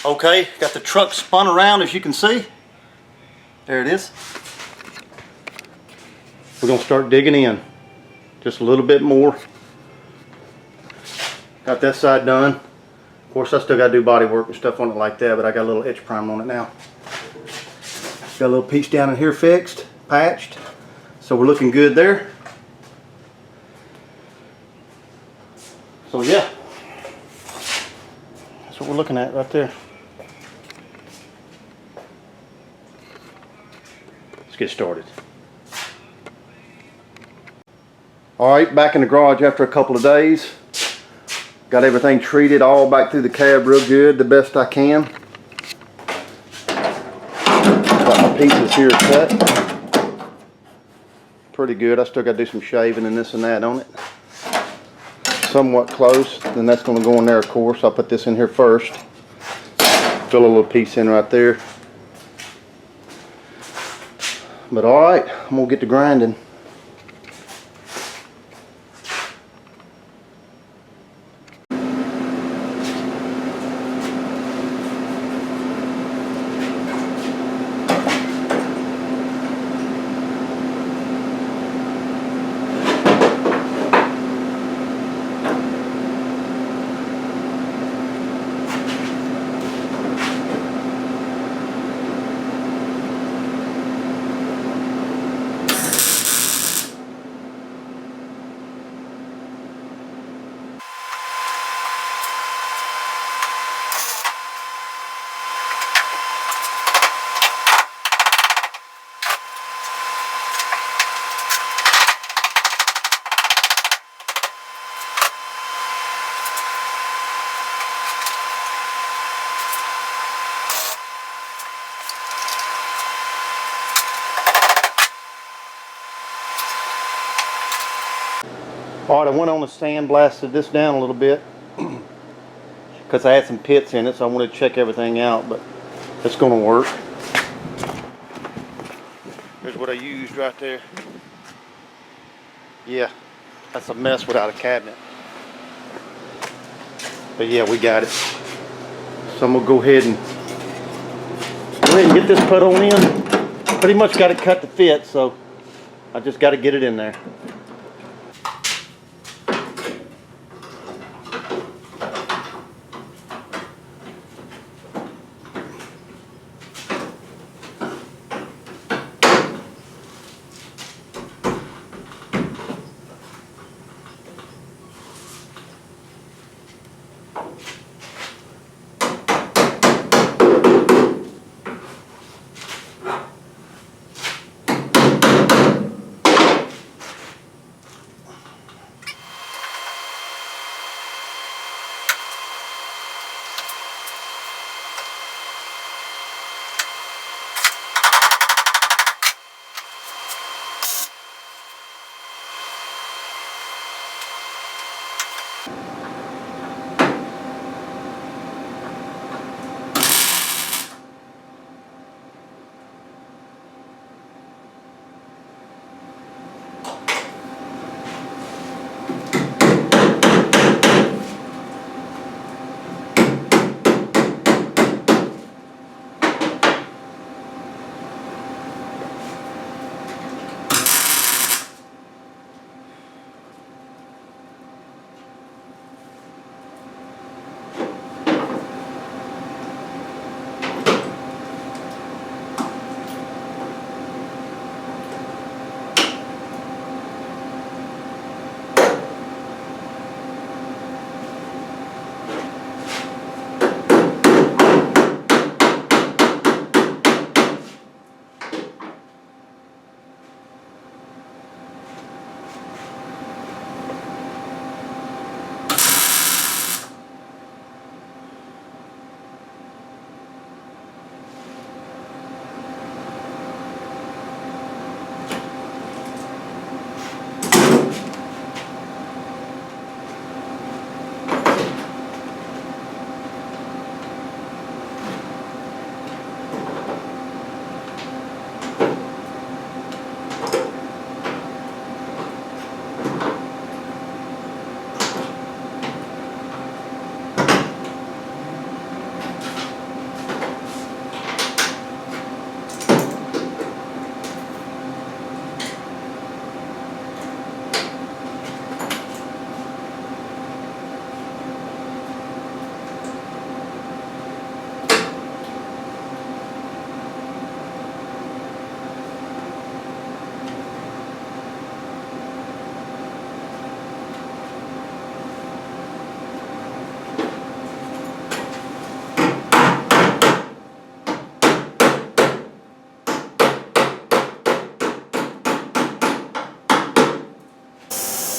Okay, got the truck spun around, as you can see. There it is. We're gonna start digging in just a little bit more. Got that side done. Of course, I still gotta do body work and stuff on it like that, but I got a little etch primer on it now. Got a little piece down in here fixed, patched, so we're looking good there. So yeah, that's what we're looking at right there. Let's get started. Alright, back in the garage after a couple of days. Got everything treated all back through the cab real good, the best I can. Got my pieces here cut. Pretty good. I still got to do some shaving and this and that on it. Somewhat close. Then that's going to go in there, of course. I'll put this in here first. Fill a little piece in right there. But alright, I'm going to get to grinding. Alright, I went on the sand, blasted this down a little bit because I had some pits in it, so I wanted to check everything out, but it's going to work. Here's what I used right there. Yeah, that's a mess without a cabinet. But yeah, we got it. So I'm going to go ahead and get this put on in. Pretty much got it cut to fit, so I just got to get it in there.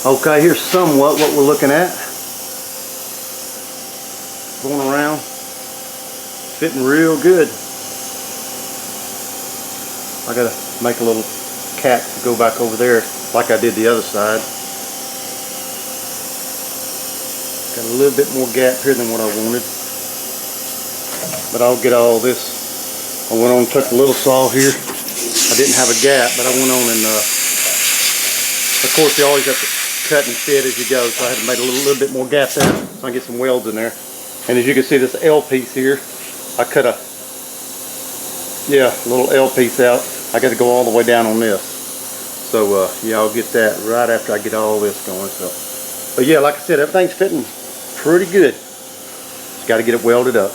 Okay, here's somewhat what we're looking at. Going around, fitting real good. I gotta make a little cap to go back over there like I did the other side. Got a little bit more gap here than what I wanted, but I'll get all this. I went on and took a little saw here. I didn't have a gap, but I went on and of course you always have to cut and fit as you go, so I had to make a little bit more gap there so I can get some welds in there. And as you can see, this L piece here, I cut a little L piece out. I got to go all the way down on this. So yeah, I'll get that right after I get all this going. So, but yeah, like I said, everything's fitting pretty good. Just got to get it welded up.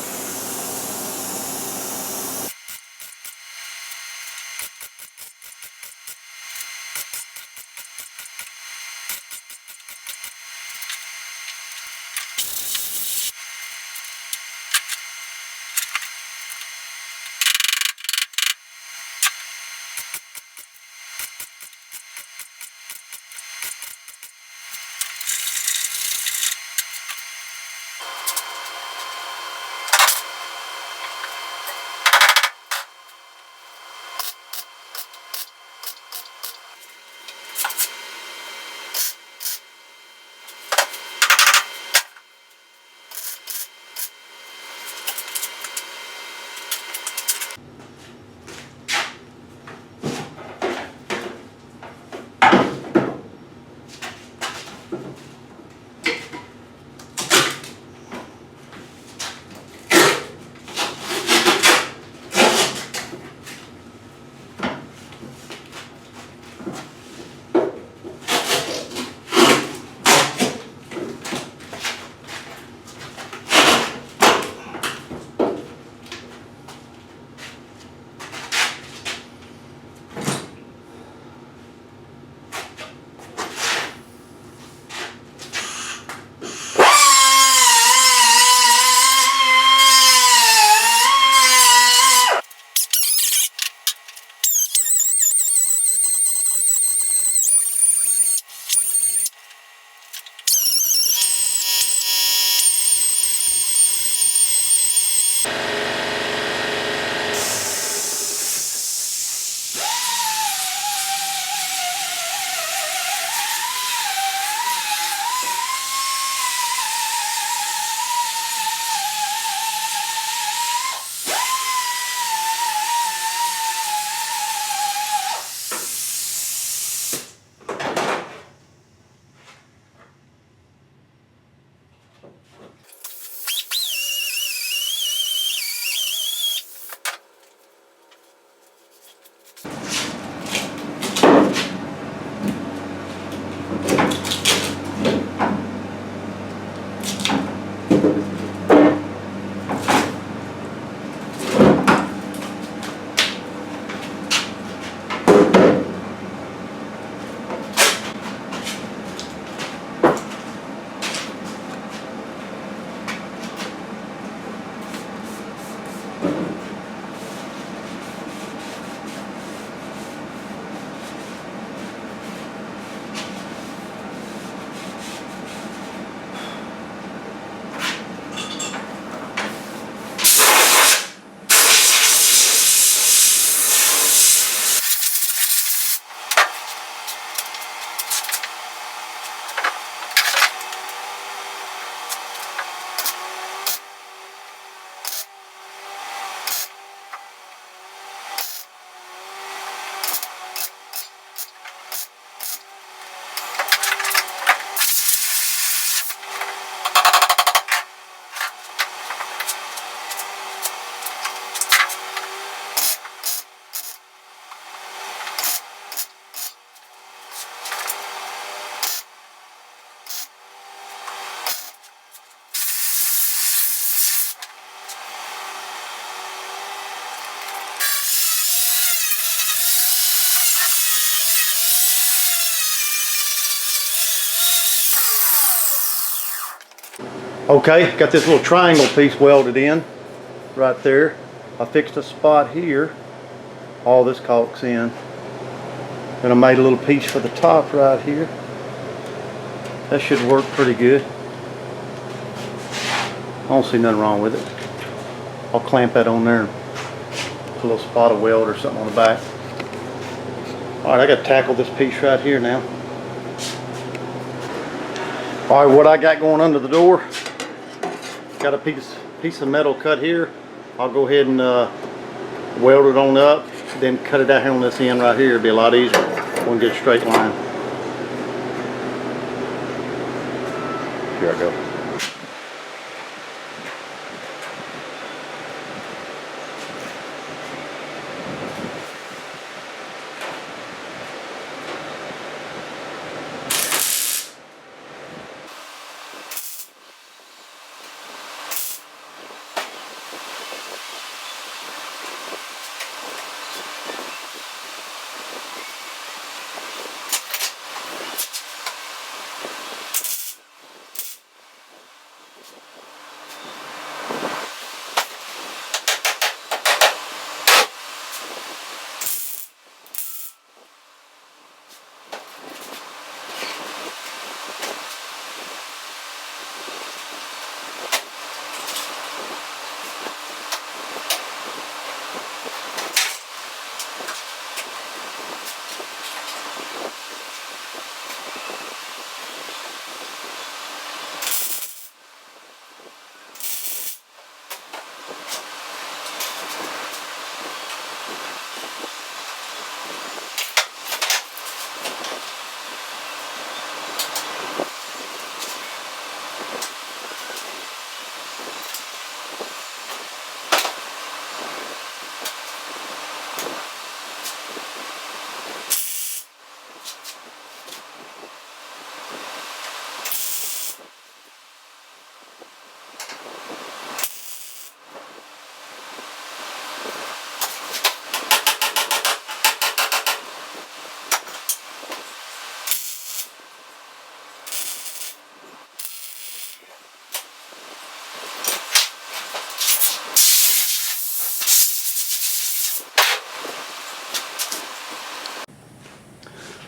Okay, got this little triangle piece welded in right there. I fixed a spot here. All this caulks in. Then I made a little piece for the top right here. That should work pretty good. I don't see nothing wrong with it. I'll clamp that on there and put a little spot of weld or something on the back. Alright, I got to tackle this piece right here now. Alright, what I got going under the door, got a piece of metal cut here. I'll go ahead and weld it on up, then cut it out here on this end right here. It'll be a lot easier. One good straight line. Here I go.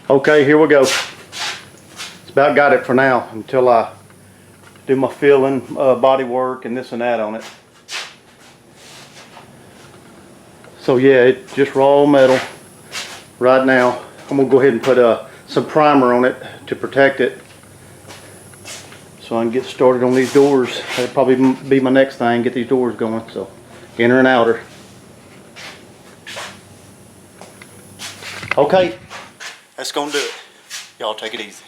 Okay, here we go. It's about got it for now until I do my filling, body work, and this and that on it. So yeah, it's just raw metal right now. I'm gonna go ahead and put some primer on it to protect it, so I can get started on these doors. That'll probably be my next thing. Get these doors going. So inner and outer. Okay. That's gonna do it. Y'all take it easy.